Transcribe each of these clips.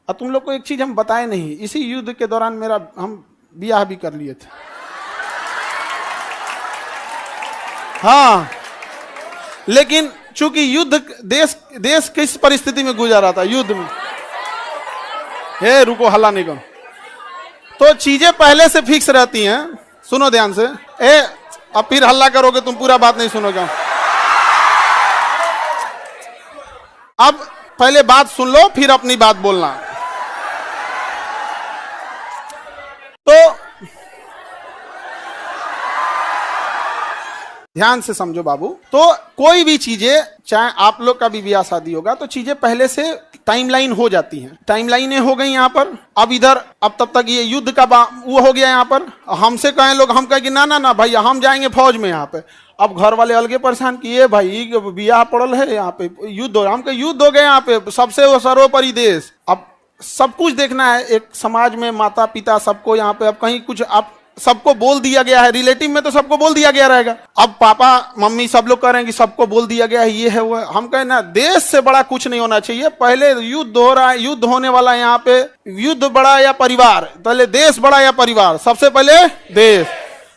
और तुम लोग को एक चीज हम बताए नहीं, इसी युद्ध के दौरान हम ब्याह भी कर लिए थे। हाँ, लेकिन चूंकि युद्ध देश किस परिस्थिति में गुजरा था युद्ध में, हे रुको हल्ला नहीं करो, तो चीजें पहले से फिक्स रहती हैं। सुनो ध्यान से, अब फिर हल्ला करोगे तुम, पूरा बात नहीं सुनोगे। अब पहले बात सुन लो, फिर अपनी बात बोलना। तो ध्यान से समझो बाबू, तो कोई भी चीजें, चाहे आप लोग का भी ब्याह शादी होगा, तो चीजें पहले से टाइमलाइन हो जाती हैं। टाइमलाइनें हो गई यहाँ पर। अब इधर अब तब तक ये युद्ध का वो हो गया यहाँ पर। हमसे कहें लोग, हम कहें कि ना ना ना भाई हम जाएंगे फौज में यहाँ पे। अब घर वाले अलगे परेशान किए, भाई ब्याह पड़ल है यहाँ पे, युद्ध हो, हम कहे युद्ध हो गए यहाँ पे, सबसे सर्वोपरि देश। अब सब कुछ देखना है एक समाज में, माता पिता सबको यहाँ पे। अब कहीं कुछ आप सबको बोल दिया गया है, रिलेटिव में तो सबको बोल दिया गया रहेगा। अब पापा मम्मी सब लोग कह रहे हैं कि सबको बोल दिया गया है, ये है वो है। हम कहें ना, देश से बड़ा कुछ नहीं होना चाहिए। पहले युद्ध हो रहा है, युद्ध होने वाला है यहाँ पे, युद्ध बड़ा या परिवार, पहले देश बड़ा या परिवार, सबसे पहले देश।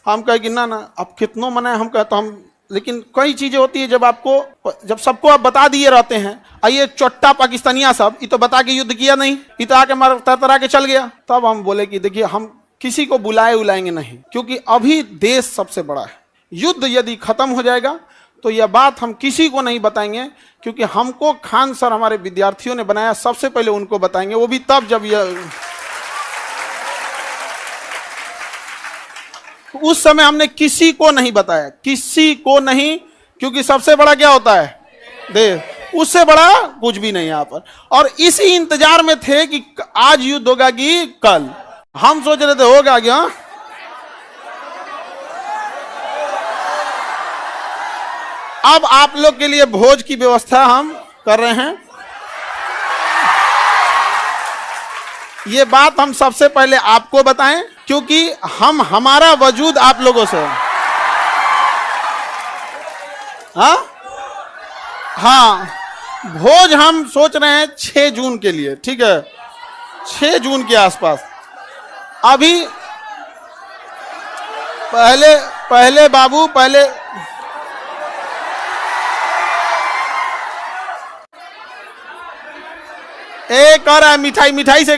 हम कहे कि ना ना, अब कितनों मना है, हम कहते हम, लेकिन कई चीजें होती है जब सबको आप बता दिए रहते हैं। आइए चोट्टा पाकिस्तानिया सब, ये तो बता के युद्ध किया नहीं, ये तो आके मार तरतरा के चल गया। तब हम बोले कि देखिए हम किसी को बुलाएंगे नहीं, क्योंकि अभी देश सबसे बड़ा है। युद्ध यदि खत्म हो जाएगा तो यह बात हम किसी को नहीं बताएंगे, क्योंकि हमको खान सर हमारे विद्यार्थियों ने बनाया, सबसे पहले उनको बताएंगे, वो भी तब जब यह, उस समय हमने किसी को नहीं बताया, किसी को नहीं, क्योंकि सबसे बड़ा क्या होता है देश, उससे बड़ा कुछ भी नहीं यहाँ पर। और इसी इंतजार में थे कि आज युद्ध होगा कि कल। हम सोच रहे थे होगा क्या। अब आप लोग के लिए भोज की व्यवस्था हम कर रहे हैं। ये बात हम सबसे पहले आपको बताएं, क्योंकि हमारा वजूद आप लोगों से। हाँ, भोज हम सोच रहे हैं 6 जून के लिए, ठीक है, 6 जून के आसपास। अभी पहले बाबू, पहले एक कर रहा है मिठाई से,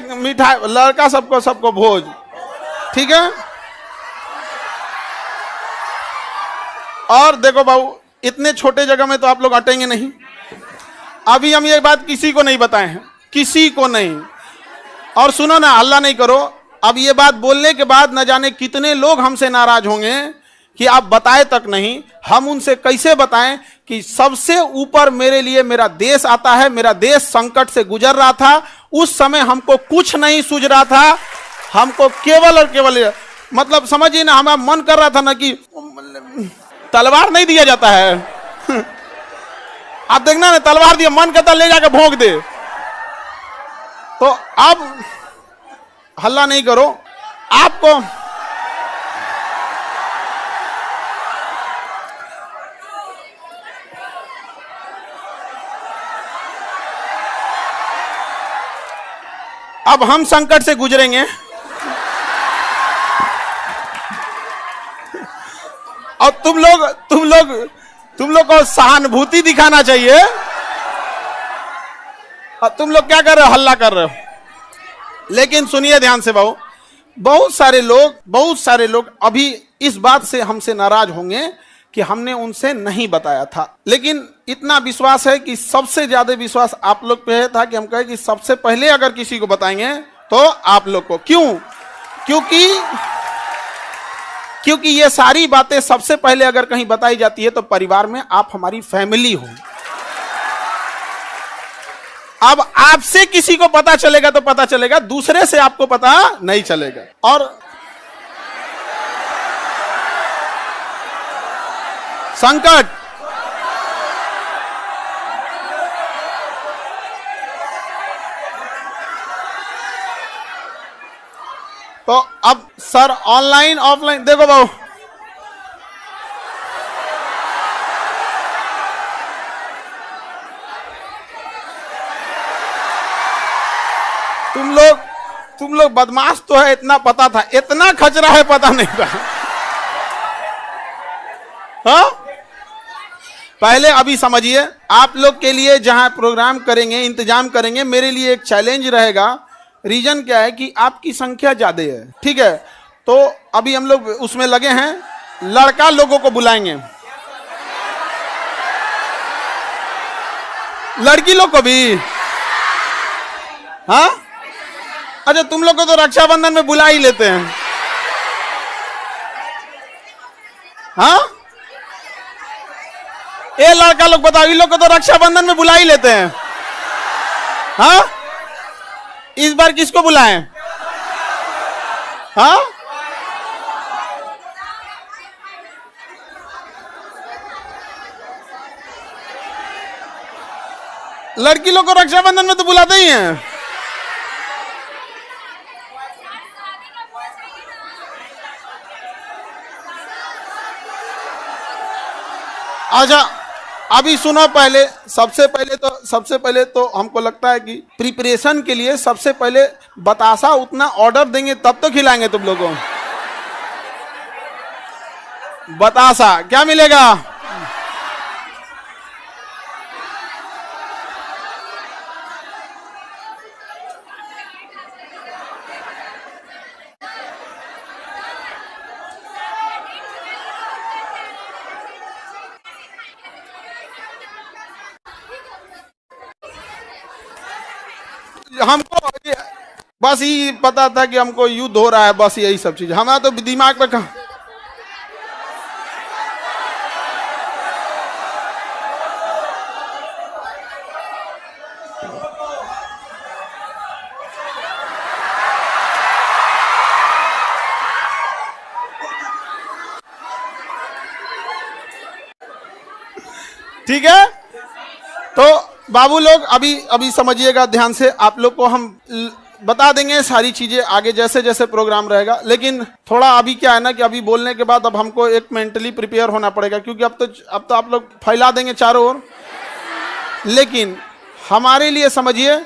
लड़का सबको भोज, ठीक है। और देखो बाबू, इतने छोटे जगह में तो आप लोग अटेंगे नहीं। अभी हम ये बात किसी को नहीं बताए हैं, किसी को नहीं। और सुनो ना, हल्ला नहीं करो। अब ये बात बोलने के बाद न जाने कितने लोग हमसे नाराज होंगे कि आप बताए तक नहीं। हम उनसे कैसे बताएं कि सबसे ऊपर मेरे लिए मेरा देश आता है। मेरा देश संकट से गुजर रहा था, उस समय हमको कुछ नहीं सूझ रहा था, हमको केवल और केवल, मतलब समझिए ना, हमारा मन कर रहा था ना कि तलवार नहीं दिया जाता है आप देखना ना, तलवार दिया, मन करता ले जाकर भोंक दे। तो अब हल्ला नहीं करो। आपको अब हम संकट से गुजरेंगे और तुम लोग को सहानुभूति दिखाना चाहिए। और तुम लोग क्या कर रहे हो, हल्ला कर रहे हो। लेकिन सुनिए ध्यान से बाबू, बहुत सारे लोग अभी इस बात से हमसे नाराज होंगे कि हमने उनसे नहीं बताया था। लेकिन इतना विश्वास है कि सबसे ज्यादा विश्वास आप लोग पे था कि हम कहे कि सबसे पहले अगर किसी को बताएंगे तो आप लोग को। क्यों? क्योंकि ये सारी बातें सबसे पहले अगर कहीं बताई जाती है तो परिवार में आप हमारी फैमिली हो। अब आपसे किसी को पता चलेगा तो पता चलेगा, दूसरे से आपको पता नहीं चलेगा। और संकट, तो अब सर ऑनलाइन ऑफलाइन देखो बाबू, तुम लोग बदमाश तो है, इतना पता था, इतना खचरा है पता नहीं था। हाँ, पहले अभी समझिए, आप लोग के लिए जहां प्रोग्राम करेंगे, इंतजाम करेंगे, मेरे लिए एक चैलेंज रहेगा। रीजन क्या है कि आपकी संख्या ज्यादा है, ठीक है? तो अभी हम लोग उसमें लगे हैं, लड़का लोगों को बुलाएंगे, लड़की लोग को भी। हाँ, अच्छा, तुम लोग को तो रक्षाबंधन में बुला ही लेते हैं। हाँ, ये लड़का लोग बताओ, इन लोग को तो रक्षाबंधन में बुला ही लेते हैं। हाँ, इस बार किसको बुलाएं? हाँ, लड़की लोग को रक्षाबंधन में तो बुलाते ही हैं। अच्छा, अभी सुनो, पहले सबसे पहले तो हमको लगता है कि प्रिपरेशन के लिए सबसे पहले बतासा उतना ऑर्डर देंगे तब तो खिलाएंगे तुम लोगों को। बतासा क्या मिलेगा? हमको बस ये पता था कि हमको युद्ध हो रहा है, बस यही सब चीज हमारा तो दिमाग में कहा। ठीक है, तो बाबू लोग अभी समझिएगा ध्यान से, आप लोग को हम बता देंगे सारी चीजें आगे जैसे जैसे प्रोग्राम रहेगा। लेकिन थोड़ा अभी क्या है ना कि अभी बोलने के बाद अब हमको एक मेंटली प्रिपेयर होना पड़ेगा, क्योंकि अब तो आप लोग फैला देंगे चारों ओर। लेकिन हमारे लिए समझिए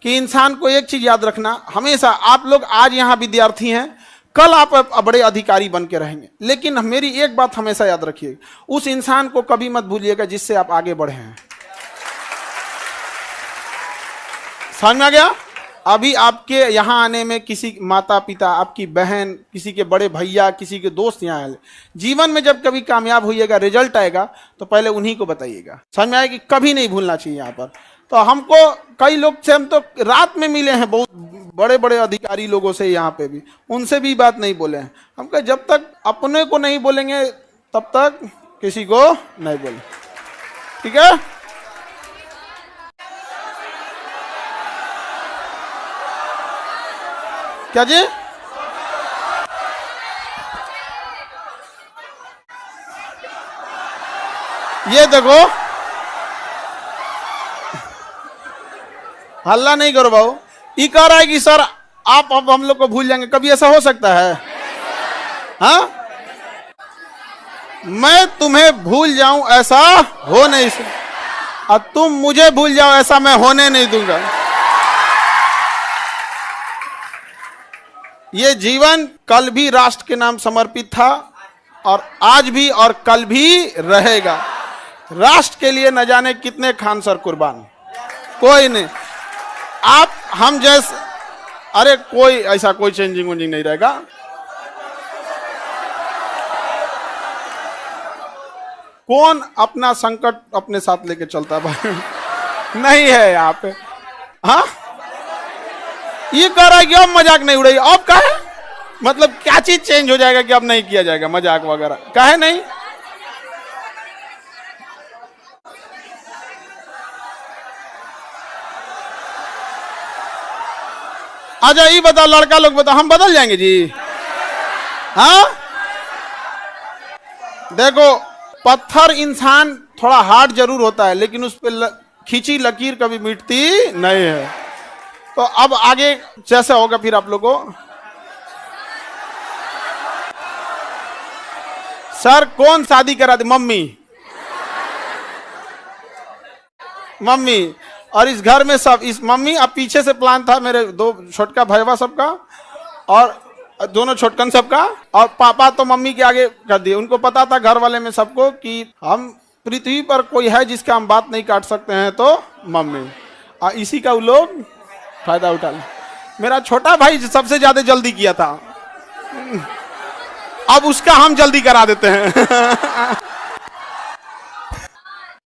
कि इंसान को एक चीज याद रखना, हमेशा आप लोग आज यहाँ विद्यार्थी हैं, कल आप बड़े अधिकारी बन के रहेंगे। लेकिन मेरी एक बात हमेशा याद रखिए, उस इंसान को कभी मत भूलिएगा जिससे आप आगे बढ़े हैं। समझ में आ गया? अभी आपके यहाँ आने में किसी माता पिता, आपकी बहन, किसी के बड़े भैया, किसी के दोस्त यहाँ आए, जीवन में जब कभी कामयाब होइएगा, रिजल्ट आएगा, तो पहले उन्हीं को बताइएगा। समझ में आएगी? कभी नहीं भूलना चाहिए यहाँ पर। तो हमको कई लोग से हम तो रात में मिले हैं, बहुत बड़े बड़े अधिकारी लोगों से यहाँ पे भी, उनसे भी बात नहीं बोले हैं। हम कहे जब तक अपने को नहीं बोलेंगे तब तक किसी को नहीं बोले, ठीक है? क्या जी? ये देखो, हल्ला नहीं करो बाबू। ये कह रहा है कि सर आप अब हम लोग को भूल जाएंगे, कभी ऐसा हो सकता है? हाँ, मैं तुम्हें भूल जाऊं ऐसा हो नहीं सकता, और तुम मुझे भूल जाओ ऐसा मैं होने नहीं दूंगा। ये जीवन कल भी राष्ट्र के नाम समर्पित था, और आज भी और कल भी रहेगा। राष्ट्र के लिए न जाने कितने खान सर कुर्बान, कोई नहीं। आप हम जैसे, अरे कोई ऐसा कोई चेंजिंग वेंजिंग नहीं रहेगा। कौन अपना संकट अपने साथ लेके चलता है भाई? नहीं है यहाँ पे। हाँ, ये कह रहा है कि अब मजाक नहीं उड़ेगी, अब कहे मतलब क्या चीज चेंज हो जाएगा कि अब नहीं किया जाएगा मजाक वगैरह? कहे नहीं। अच्छा ये बताओ, लड़का लोग बताओ, हम बदल जाएंगे जी? हाँ, देखो, पत्थर इंसान थोड़ा हार्ड जरूर होता है, लेकिन उस पर खींची लकीर कभी मिटती नहीं है। तो अब आगे जैसे होगा फिर आप लोगों को। सर कौन शादी करा दे? मम्मी। मम्मी, और इस घर में सब, इस मम्मी, अब पीछे से प्लान था मेरे दो छोटका भैया सबका और दोनों छोटकन सबका, और पापा तो मम्मी के आगे कर दिए। उनको पता था घर वाले में सबको कि हम पृथ्वी पर कोई है जिसका हम बात नहीं काट सकते हैं तो मम्मी, और इसी का वो लोग फायदा उठा ले। मेरा छोटा भाई सबसे ज्यादा जल्दी किया था, अब उसका हम जल्दी करा देते हैं।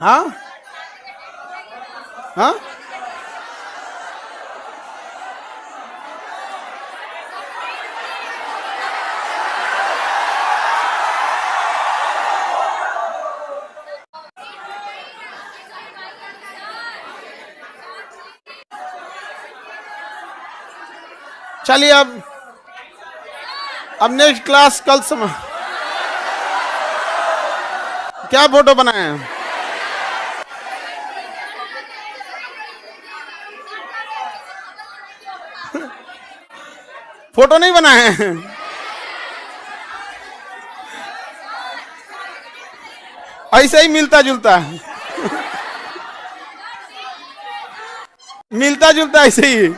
हाँ हाँ, चलिए अब नेक्स्ट क्लास कल समय क्या फोटो बनाए हैं? फोटो नहीं बनाए हैं? ऐसे ही मिलता जुलता है, मिलता जुलता ऐसे ही।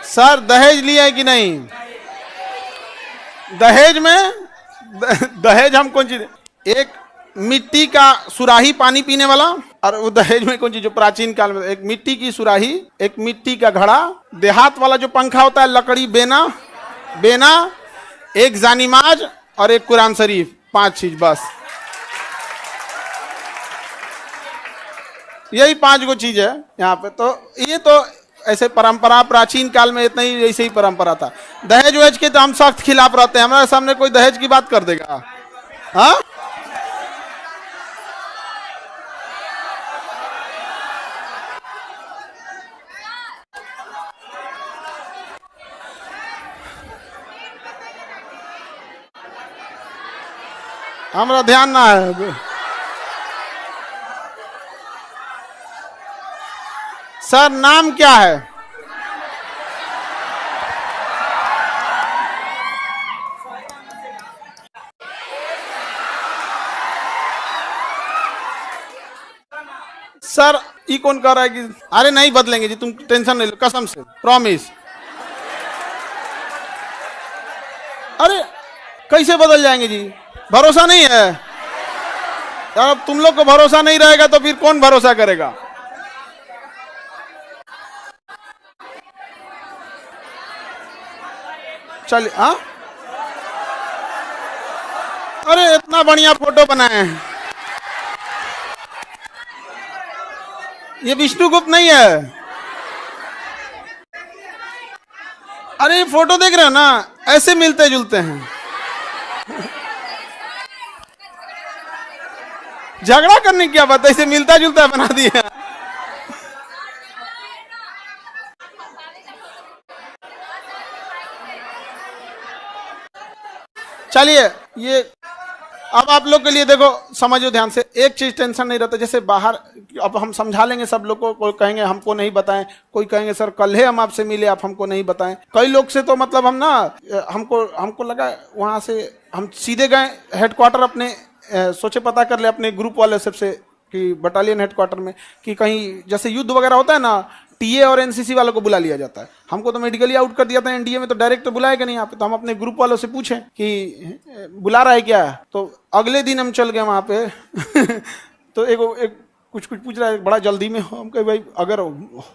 सर दहेज लिया है कि नहीं? दहेज में दहेज हम कौन चीज, एक मिट्टी का सुराही पानी पीने वाला, और वो दहेज में कौन चीज जो प्राचीन काल में एक मिट्टी की सुराही, एक मिट्टी का घड़ा, देहात वाला जो पंखा होता है लकड़ी, बेना बेना, एक जानिमाज और एक कुरान शरीफ, 5 चीज बस। यही 5 गो चीज है यहाँ पे। तो ये तो ऐसे परंपरा प्राचीन काल में इतना ही ऐसे ही परंपरा था। दहेज वहेज के तो हम सख्त खिलाफ रहते हैं, हमारे सामने कोई दहेज की बात कर देगा, हाँ? हमारा ध्यान ना है। सर नाम क्या है? सर ये कौन कह रहा है कि अरे नहीं बदलेंगे जी, तुम टेंशन नहीं लो, कसम से प्रॉमिस। अरे कैसे बदल जाएंगे जी, भरोसा नहीं है। अब तुम लोग को भरोसा नहीं रहेगा तो फिर कौन भरोसा करेगा? चलिए, हाँ, अरे इतना बढ़िया फोटो बनाए हैं। ये विष्णुगुप्त नहीं है? अरे फोटो देख रहे हो ना, ऐसे मिलते जुलते हैं। झगड़ा करने की क्या बात है, ऐसे मिलता जुलता बना दिया। चलिए, ये अब आप लोग के लिए देखो, समझो ध्यान से, एक चीज टेंशन नहीं रहता। जैसे बाहर अब हम समझा लेंगे सब लोग को, कोई कहेंगे हमको नहीं बताएं, कोई कहेंगे सर कल ही हम आपसे मिले, आप हमको नहीं बताएं। कई लोग से तो मतलब हम ना, हमको लगा वहां से हम सीधे गए हेडक्वार्टर अपने, सोचे पता कर ले अपने ग्रुप वाले सबसे कि बटालियन हेडक्वार्टर में कि कहीं जैसे युद्ध वगैरह होता है ना, टीए और एनसीसी वालों को बुला लिया जाता है। हमको तो मेडिकली आउट कर दिया था एनडीए में, तो डायरेक्ट तो बुलाएगा नहीं यहाँ पे। तो हम अपने ग्रुप वालों से पूछें कि बुला रहा है क्या, तो अगले दिन हम चल गए वहाँ पे। तो एक कुछ पूछ रहा है, बड़ा जल्दी में हो। हम कहे भाई अगर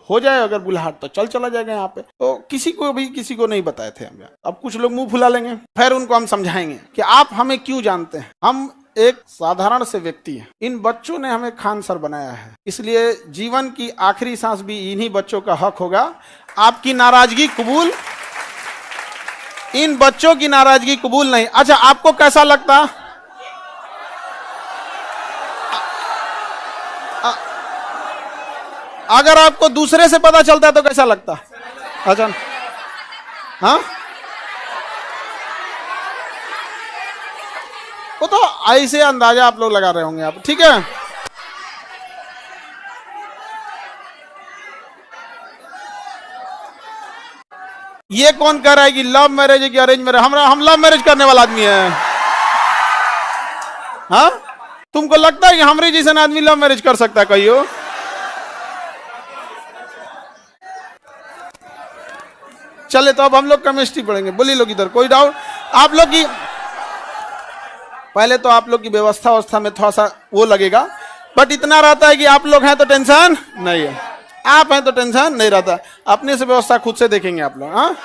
हो जाए, अगर बुलाहट तो चला जाएगा यहाँ पे। तो किसी को नहीं बताए थे हम। अब कुछ लोग मुंह फुला लेंगे, फिर उनको हम समझाएंगे कि आप हमें क्यों जानते हैं, हम एक साधारण से व्यक्ति है। इन बच्चों ने हमें खान सर बनाया है, इसलिए जीवन की आखिरी सांस भी इन्हीं बच्चों का हक होगा। आपकी नाराजगी कबूल, इन बच्चों की नाराजगी कबूल नहीं। अच्छा, आपको कैसा लगता, अगर आपको दूसरे से पता चलता है तो कैसा लगता? अच्छा, हाँ, वो तो ऐसे अंदाजा आप लोग लगा रहे होंगे आप, ठीक है। ये कौन कह रहा है कि लव मैरिज है कि अरेंज मैरिज? हम लव मैरिज करने वाला आदमी है, हाँ। तुमको लगता है कि हमारे जैसा आदमी लव मैरिज कर सकता है कहियो? चले तो अब हम लोग केमिस्ट्री पढ़ेंगे। बोलिए लोग इधर, कोई डाउट? आप लोग की पहले तो आप लोग की व्यवस्था में थोड़ा सा वो लगेगा, बट इतना रहता है कि आप लोग हैं तो टेंशन नहीं है, आप हैं तो टेंशन नहीं रहता। अपने से व्यवस्था खुद से देखेंगे आप लोग। हाँ